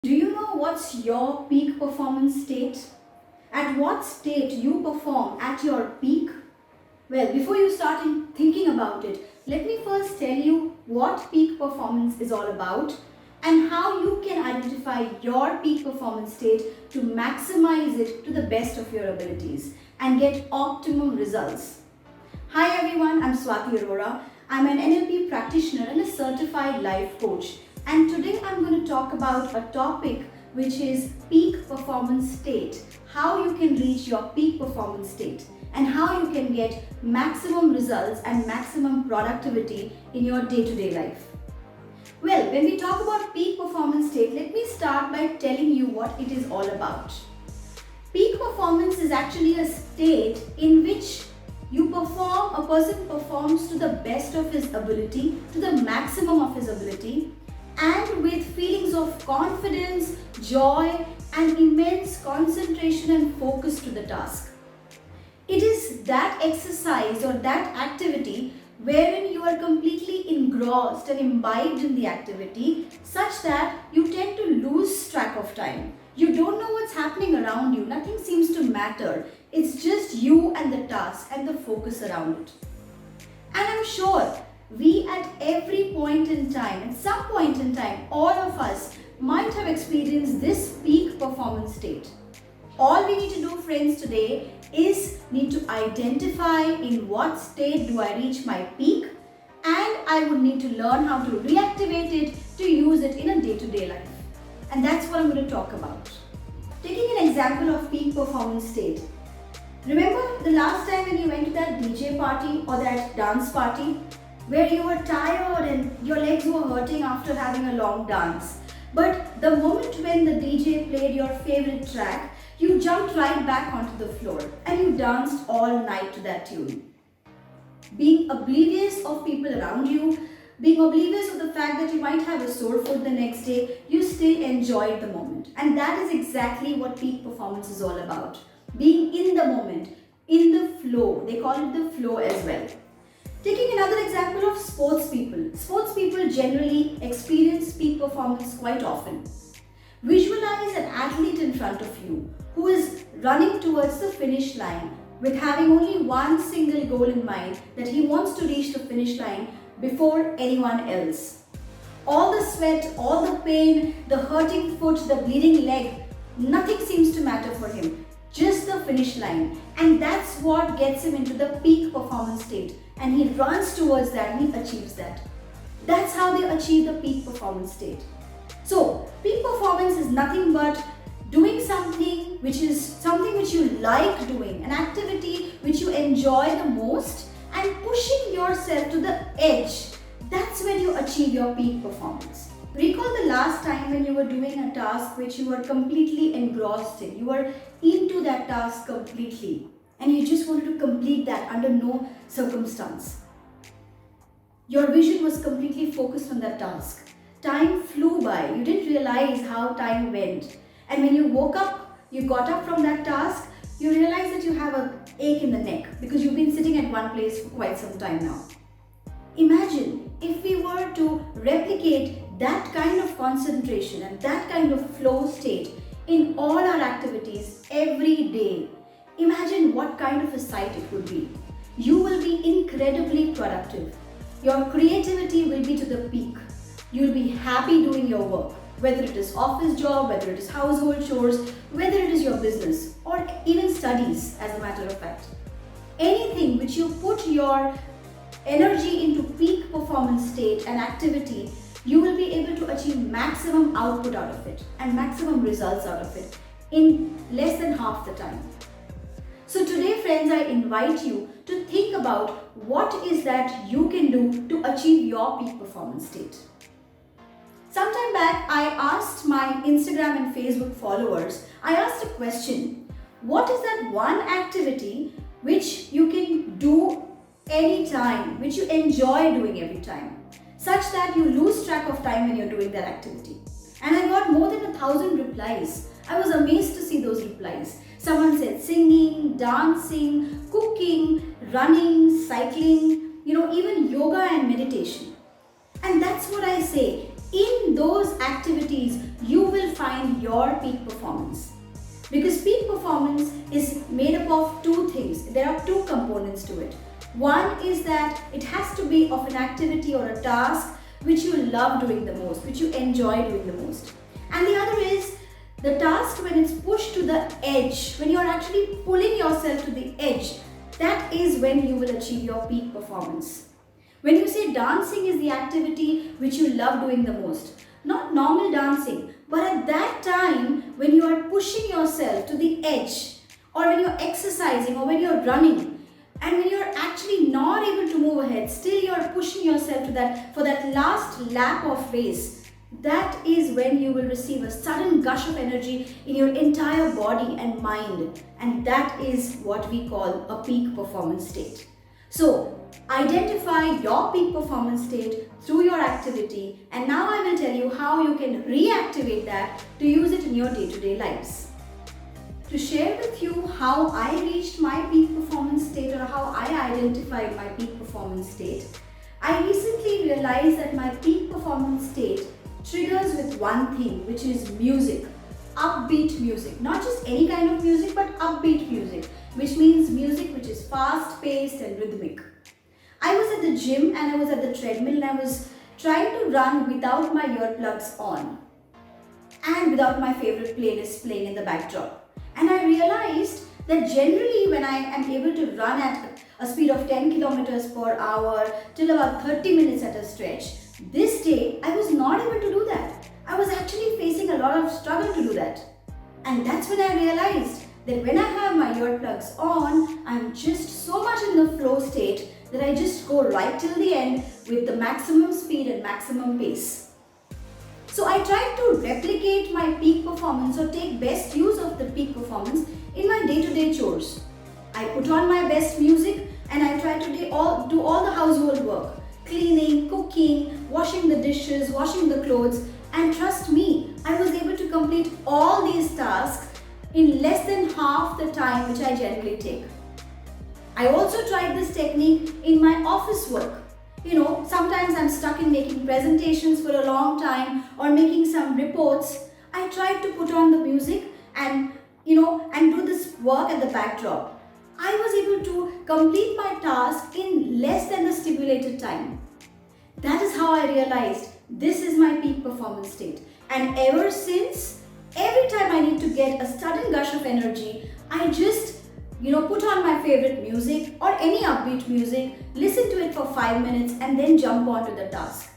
Do you know what's your peak performance state? At what state you perform at your peak? Well, before you start thinking about it, let me first tell you what peak performance is all about and how you can identify your peak performance state to maximize it to the best of your abilities and get optimum results. Hi everyone, I'm Swati Arora. I'm an NLP practitioner and a certified life coach. And today I'm going to talk about a topic which is peak performance state. How you can reach your peak performance state and how you can get maximum results and maximum productivity in your day-to-day life. Well, when we talk about peak performance state, let me start by telling you what it is all about. Peak performance is actually a state in which a person performs to the best of his ability, to the maximum of his ability, and with feelings of confidence, joy, and immense concentration and focus to the task. It is that exercise or that activity wherein you are completely engrossed and imbibed in the activity such that you tend to lose track of time. You don't know what's happening around you. Nothing seems to matter. It's just you and the task and the focus around it. And I'm sure we at every point in time, at some point in time, all of us might have experienced this peak performance state. All we need to do, friends, today is need to identify in what state do I reach my peak, and I would need to learn how to reactivate it to use it in a day-to-day life. And that's what I'm going to talk about. Taking an example of peak performance state. Remember the last time when you went to that DJ party or that dance party where you were tired and your legs were hurting after having a long dance. But the moment when the DJ played your favorite track, you jumped right back onto the floor and you danced all night to that tune. Being oblivious of people around you, being oblivious of the fact that you might have a sore foot the next day, you still enjoyed the moment. And that is exactly what peak performance is all about. Being in the moment, in the flow. They call it the flow as well. Taking another example of sports people. Sports people generally experience peak performance quite often. Visualize an athlete in front of you who is running towards the finish line with having only one single goal in mind, that he wants to reach the finish line before anyone else. All the sweat, all the pain, the hurting foot, the bleeding leg, nothing seems to matter for him. Just the finish line. And that's what gets him into the peak performance state. And he runs towards that and he achieves that. That's how they achieve the peak performance state. So, peak performance is nothing but doing something which you like doing, an activity which you enjoy the most, and pushing yourself to the edge. That's when you achieve your peak performance. Recall the last time when you were doing a task which you were completely engrossed in. You were into that task completely and you just wanted to complete that under no circumstance. Your vision was completely focused on that task. Time flew by. You didn't realize how time went. And when you woke up, you got up from that task, you realized that you have an ache in the neck because you've been sitting at one place for quite some time now. Imagine if we were to replicate that kind of concentration and that kind of flow state in all our activities every day. Imagine what kind of a sight it would be. You will be incredibly productive. Your creativity will be to the peak. You'll be happy doing your work, whether it is office job, whether it is household chores, whether it is your business or even studies, as a matter of fact. Anything which you put your energy into peak performance state and activity, you will be able to achieve maximum output out of it and maximum results out of it in less than half the time. So today, friends, I invite you to think about what is that you can do to achieve your peak performance state. Sometime back, I asked my Instagram and Facebook followers, I asked a question. What is that one activity which you can do anytime, which you enjoy doing every time, such that you lose track of time when you're doing that activity? And I got more than 1,000 replies. I was amazed to see those replies. Someone said singing, dancing, cooking, running, cycling, even yoga and meditation. And that's what I say. In those activities, you will find your peak performance. Because peak performance is made up of two things. There are two components to it. One is that it has to be of an activity or a task which you love doing the most, which you enjoy doing the most. And the other is the task when it's pushed to the edge, when you're actually pulling yourself to the edge, that is when you will achieve your peak performance. When you say dancing is the activity which you love doing the most, not normal dancing, but at that time when you are pushing yourself to the edge, or when you're exercising, or when you're running, and when you're actually not able to move ahead, still you're pushing yourself to that for that last lap of race, that is when you will receive a sudden gush of energy in your entire body and mind, and that is what we call a peak performance state. So identify your peak performance state through your activity, and now I will tell you how you can reactivate that to use it in your day-to-day lives. To share with you how I reached my peak performance state, or how I identified my peak performance state, I recently realized that my peak performance state triggers with one thing, which is music. Upbeat music. Not just any kind of music, but upbeat music, which means music which is fast-paced and rhythmic. I was at the gym and I was at the treadmill and I was trying to run without my earplugs on and without my favorite playlist playing in the backdrop. And I realized that generally when I am able to run at a speed of 10 kilometers per hour till about 30 minutes at a stretch, this day I was not able to do that. I was actually facing a lot of struggle to do that. And that's when I realized that when I have my earplugs on, I'm just so much in the flow state that I just go right till the end with the maximum speed and maximum pace. So I tried to replicate my peak performance, or take best use of the peak performance in my day-to-day chores. I put on my best music and I try to do all the household work. Cleaning, cooking, washing the dishes, washing the clothes, and trust me, I was able to complete all these tasks in less than half the time which I generally take. I also tried this technique in my office work. Sometimes I'm stuck in making presentations for a long time or making some reports. I tried to put on the music and do this work at the backdrop. I was able to complete my task in less than the stipulated time. That is how I realized this is my peak performance state. And ever since, every time I need to get a sudden gush of energy, I just put on my favorite music or any upbeat music, listen to it for 5 minutes and then jump onto the task.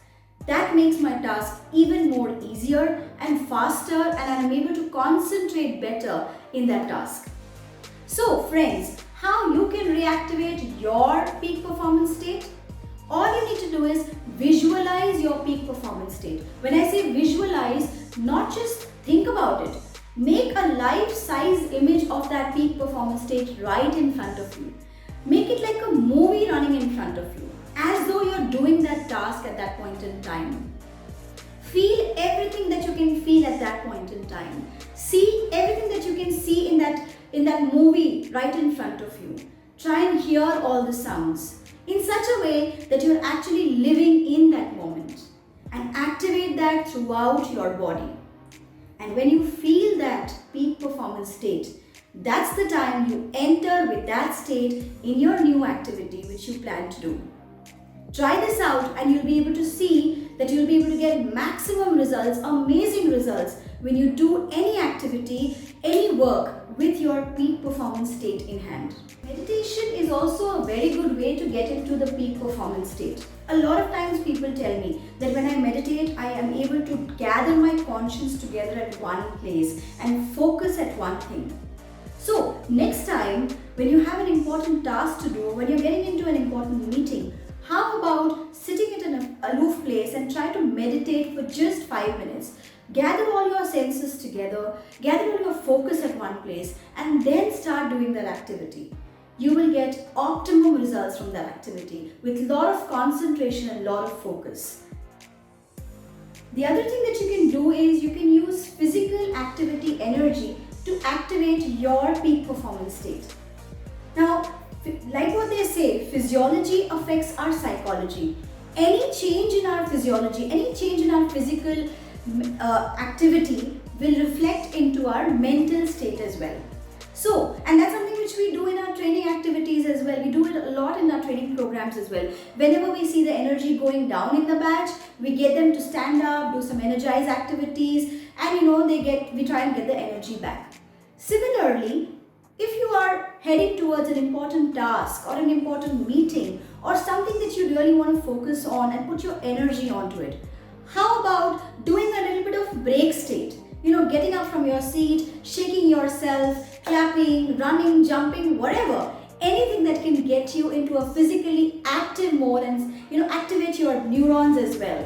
That makes my task even more easier and faster, and I'm able to concentrate better in that task. So friends, how you can reactivate your peak performance state? All you need to do is visualize your peak performance state. When I say visualize, not just think about it. Make a life-size image of that peak performance state right in front of you. Make it like a movie running in front of you, as though you're doing that task at that point in time. Feel everything that you can feel at that point in time. See everything that you can see in that movie right in front of you. Try and hear all the sounds in such a way that you're actually living in that moment, and activate that throughout your body. And when you feel that peak performance state, that's the time you enter with that state in your new activity which you plan to do. Try this out and you'll be able to see that you'll be able to get maximum results, amazing results, when you do any activity, any work with your peak performance state in hand. Meditation is also a very good way to get into the peak performance state. A lot of times people tell me that when I meditate, I am able to gather my conscience together at one place and focus at one thing. So next time when you have an important task to do, when you're getting into an important meeting, how about sitting at an aloof place and try to meditate for just 5 minutes? Gather all your senses together, gather all your focus at one place, and then start doing that activity. You will get optimum results from that activity with a lot of concentration and a lot of focus. The other thing that you can do is you can use physical activity energy to activate your peak performance state. Now, like what they say, physiology affects our psychology. any change in our physiology, any change in our physical activity will reflect into our mental state as well. So, and that's something which we do in our training activities as well. We do it a lot in our training programs as well. Whenever we see the energy going down in the batch, we get them to stand up, do some energize activities, and we try and get the energy back. Similarly, if you are heading towards an important task or an important meeting or something that you really want to focus on and put your energy onto it, how about doing a little bit of break state? Getting up from your seat, shaking yourself, clapping, running, jumping, whatever. Anything that can get you into a physically active mode and activate your neurons as well.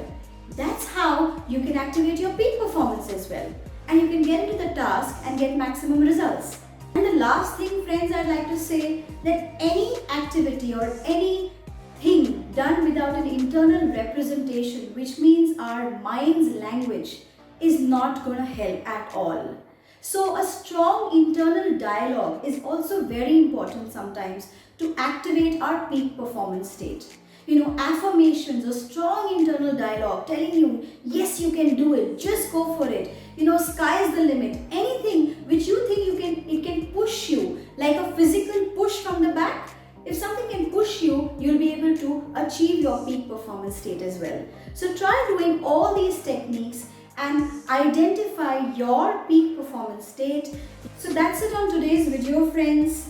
That's how you can activate your peak performance as well. And you can get into the task and get maximum results. And the last thing, friends, I'd like to say that any activity or anything done without an internal representation, which means our mind's language, is not going to help at all. So a strong internal dialogue is also very important sometimes to activate our peak performance state. Affirmations, a strong internal dialogue telling you, yes, you can do it, just go for it. Sky's the limit. Anything which you think it can push you, like a physical push from the back. If something can push you, you'll be able to achieve your peak performance state as well. So try doing all these techniques and identify your peak performance state. So that's it on today's video, friends.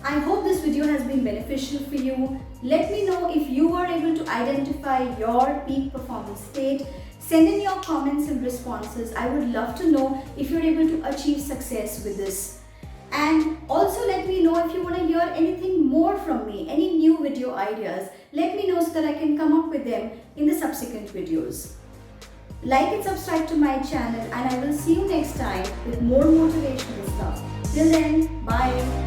I hope this video has been beneficial for you. Let me know if you are able to identify your peak performance state. Send in your comments and responses. I would love to know if you're able to achieve success with this. And also let me know if you want to hear anything more from me, any new video ideas. Let me know so that I can come up with them in the subsequent videos. Like and subscribe to my channel, and I will see you next time with more motivational stuff. Till then, bye.